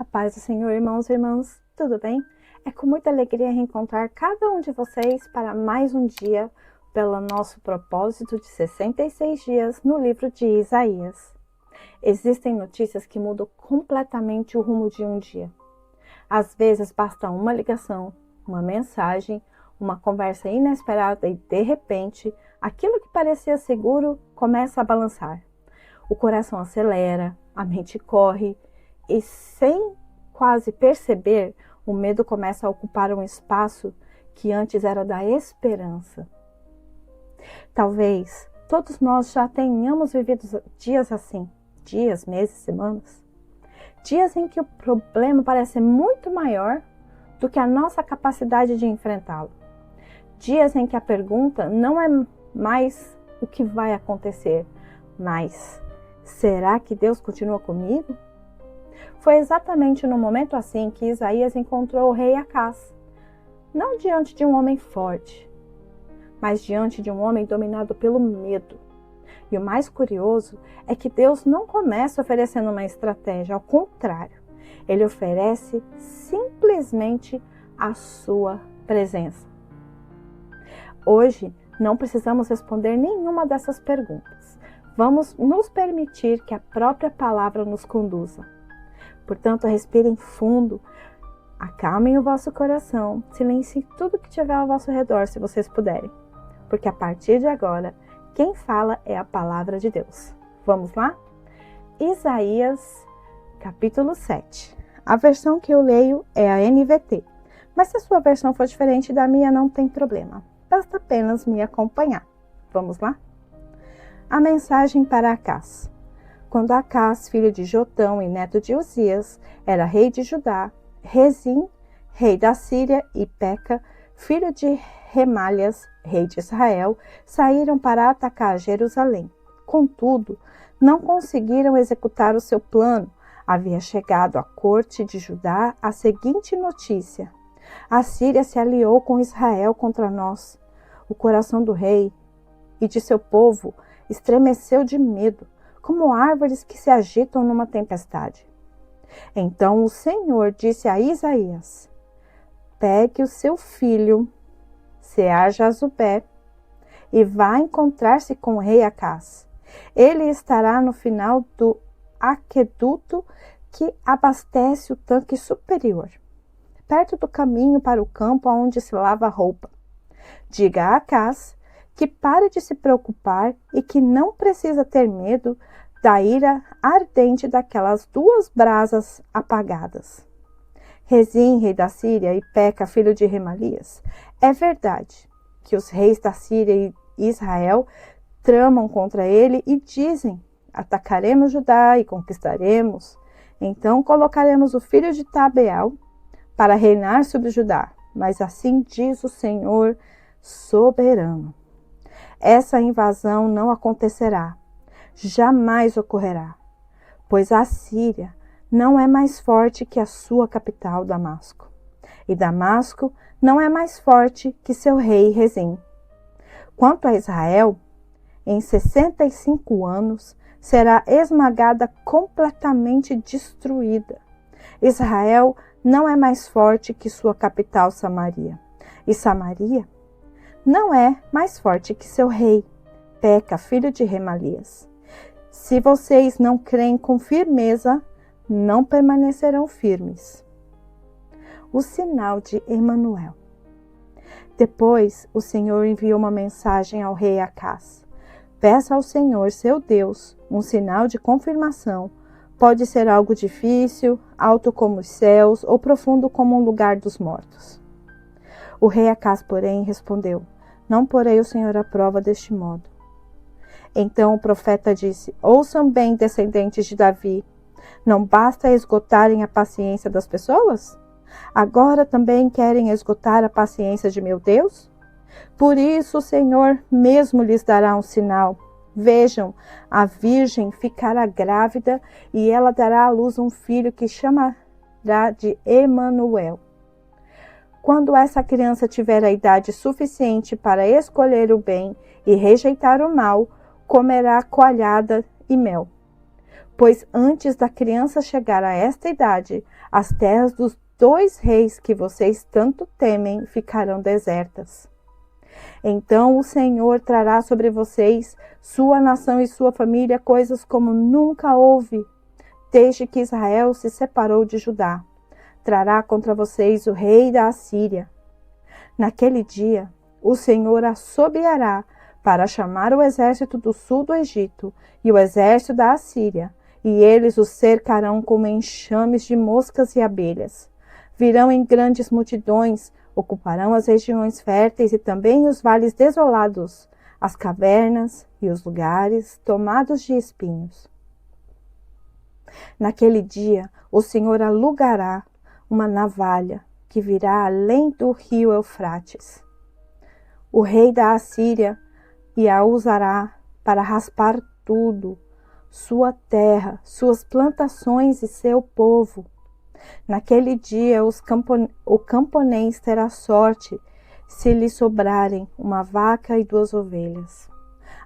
A paz do Senhor, irmãos e irmãs, tudo bem? É com muita alegria reencontrar cada um de vocês para mais um dia pelo nosso propósito de 66 dias no livro de Isaías. Existem notícias que mudam completamente o rumo de um dia. Às vezes basta uma ligação, uma mensagem, uma conversa inesperada e de repente, aquilo que parecia seguro começa a balançar. O coração acelera, a mente corre e sem quase perceber, o medo começa a ocupar um espaço que antes era da esperança. Talvez todos nós já tenhamos vivido dias assim, dias, meses, semanas. Dias em que o problema parece muito maior do que a nossa capacidade de enfrentá-lo. Dias em que a pergunta não é mais o que vai acontecer, mas será que Deus continua comigo? Foi exatamente no momento assim que Isaías encontrou o rei Acaz, não diante de um homem forte, mas diante de um homem dominado pelo medo. E o mais curioso é que Deus não começa oferecendo uma estratégia, ao contrário, ele oferece simplesmente a sua presença. Hoje não precisamos responder nenhuma dessas perguntas. Vamos nos permitir que a própria palavra nos conduza. Portanto, respirem fundo, acalmem o vosso coração, silenciem tudo que tiver ao vosso redor, se vocês puderem. Porque a partir de agora, quem fala é a palavra de Deus. Vamos lá? Isaías, capítulo 7. A versão que eu leio é a NVT. Mas se a sua versão for diferente da minha, não tem problema. Basta apenas me acompanhar. Vamos lá? A mensagem para Acaz. Quando Acaz, filho de Jotão e neto de Uzias, era rei de Judá, Rezim, rei da Síria, e Peca, filho de Remalias, rei de Israel, saíram para atacar Jerusalém. Contudo, não conseguiram executar o seu plano. Havia chegado à corte de Judá a seguinte notícia: a Síria se aliou com Israel contra nós. O coração do rei e de seu povo estremeceu de medo, como árvores que se agitam numa tempestade. Então o Senhor disse a Isaías: pegue o seu filho, Sear-Jazubé, e vá encontrar-se com o rei Acaz. Ele estará no final do aqueduto que abastece o tanque superior, perto do caminho para o campo onde se lava a roupa. Diga a Acaz que pare de se preocupar e que não precisa ter medo da ira ardente daquelas duas brasas apagadas. Rezim, rei da Síria, e Peca, filho de Remalias, é verdade que os reis da Síria e Israel tramam contra ele e dizem: atacaremos Judá e conquistaremos. Então colocaremos o filho de Tabeel para reinar sobre Judá. Mas assim diz o Senhor soberano: essa invasão não acontecerá, jamais ocorrerá, pois a Síria não é mais forte que a sua capital, Damasco, e Damasco não é mais forte que seu rei Rezim. Quanto a Israel, em 65 anos será esmagada, completamente destruída. Israel não é mais forte que sua capital, Samaria, e Samaria não é mais forte que seu rei, Peca, filho de Remalias. Se vocês não creem com firmeza, não permanecerão firmes. O sinal de Emanuel. Depois, o Senhor enviou uma mensagem ao rei Acaz: peça ao Senhor, seu Deus, um sinal de confirmação. Pode ser algo difícil, alto como os céus, ou profundo como um lugar dos mortos. O rei Acaz, porém, respondeu: não porei o Senhor à prova deste modo. Então o profeta disse: ouçam bem, descendentes de Davi, não basta esgotarem a paciência das pessoas? Agora também querem esgotar a paciência de meu Deus? Por isso o Senhor mesmo lhes dará um sinal. Vejam, a virgem ficará grávida e ela dará à luz um filho que chamará de Emanuel. Quando essa criança tiver a idade suficiente para escolher o bem e rejeitar o mal, comerá coalhada e mel. Pois antes da criança chegar a esta idade, as terras dos 2 reis que vocês tanto temem ficarão desertas. Então o Senhor trará sobre vocês, sua nação e sua família, coisas como nunca houve, desde que Israel se separou de Judá. Trará contra vocês o rei da Assíria. Naquele dia, o Senhor assobiará para chamar o exército do sul do Egito e o exército da Assíria, e eles os cercarão como enxames de moscas e abelhas. Virão em grandes multidões, ocuparão as regiões férteis e também os vales desolados, as cavernas e os lugares tomados de espinhos. Naquele dia, o Senhor alugará uma navalha que virá além do rio Eufrates. O rei da Assíria e a usará para raspar tudo, sua terra, suas plantações e seu povo. Naquele dia o camponês terá sorte se lhe sobrarem uma vaca e 2 ovelhas.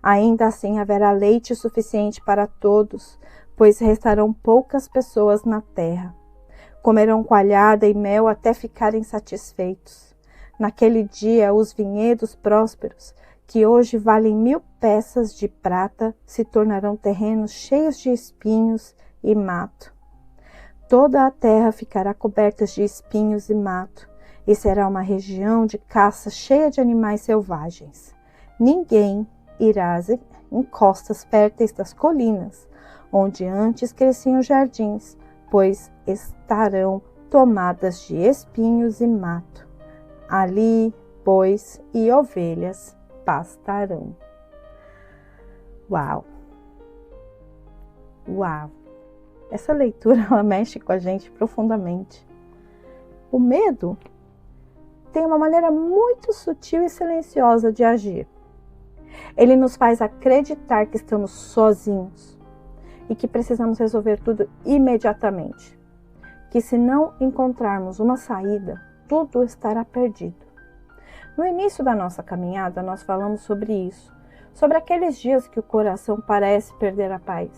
Ainda assim haverá leite suficiente para todos, pois restarão poucas pessoas na terra. Comerão coalhada e mel até ficarem satisfeitos. Naquele dia os vinhedos prósperos, que hoje valem 1000 peças de prata, se tornarão terrenos cheios de espinhos e mato. Toda a terra ficará coberta de espinhos e mato, e será uma região de caça cheia de animais selvagens. Ninguém irá às encostas férteis das colinas, onde antes cresciam jardins, pois estarão tomadas de espinhos e mato. Ali, bois e ovelhas pastarão. Uau! Uau! Essa leitura ela mexe com a gente profundamente. O medo tem uma maneira muito sutil e silenciosa de agir. Ele nos faz acreditar que estamos sozinhos e que precisamos resolver tudo imediatamente. Que se não encontrarmos uma saída, tudo estará perdido. No início da nossa caminhada, nós falamos sobre isso, sobre aqueles dias que o coração parece perder a paz.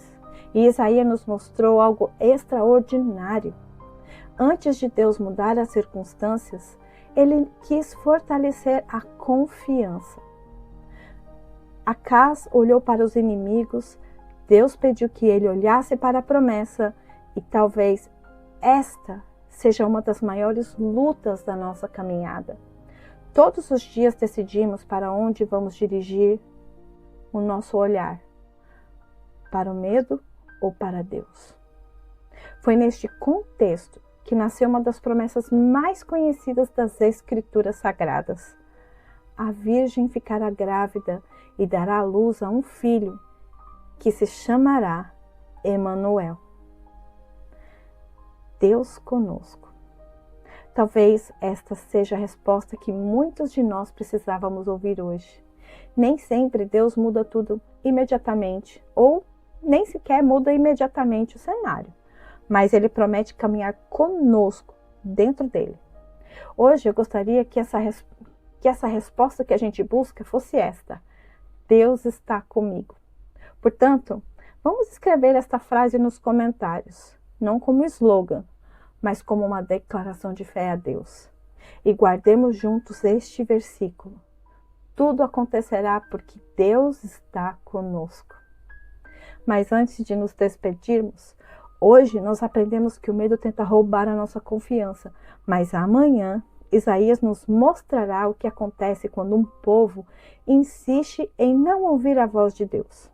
E Isaías nos mostrou algo extraordinário. Antes de Deus mudar as circunstâncias, ele quis fortalecer a confiança. Acás olhou para os inimigos, Deus pediu que ele olhasse para a promessa, e talvez esta seja uma das maiores lutas da nossa caminhada. Todos os dias decidimos para onde vamos dirigir o nosso olhar, para o medo ou para Deus. Foi neste contexto que nasceu uma das promessas mais conhecidas das Escrituras Sagradas. A Virgem ficará grávida e dará à luz a um filho, que se chamará Emanuel. Deus conosco. Talvez esta seja a resposta que muitos de nós precisávamos ouvir hoje. Nem sempre Deus muda tudo imediatamente, ou nem sequer muda imediatamente o cenário, mas Ele promete caminhar conosco dentro dele. Hoje eu gostaria que essa resposta que a gente busca fosse esta: Deus está comigo. Portanto, vamos escrever esta frase nos comentários, não como slogan, mas como uma declaração de fé a Deus. E guardemos juntos este versículo: tudo acontecerá porque Deus está conosco. Mas antes de nos despedirmos, hoje nós aprendemos que o medo tenta roubar a nossa confiança, mas amanhã Isaías nos mostrará o que acontece quando um povo insiste em não ouvir a voz de Deus.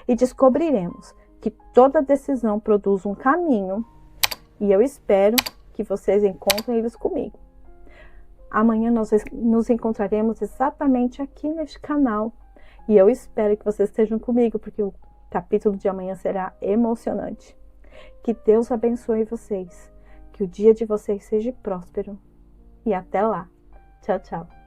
E descobriremos que toda decisão produz um caminho, e eu espero que vocês encontrem eles comigo. Amanhã nós nos encontraremos exatamente aqui neste canal, e eu espero que vocês estejam comigo, porque o capítulo de amanhã será emocionante. Que Deus abençoe vocês, que o dia de vocês seja próspero, e até lá. Tchau, tchau.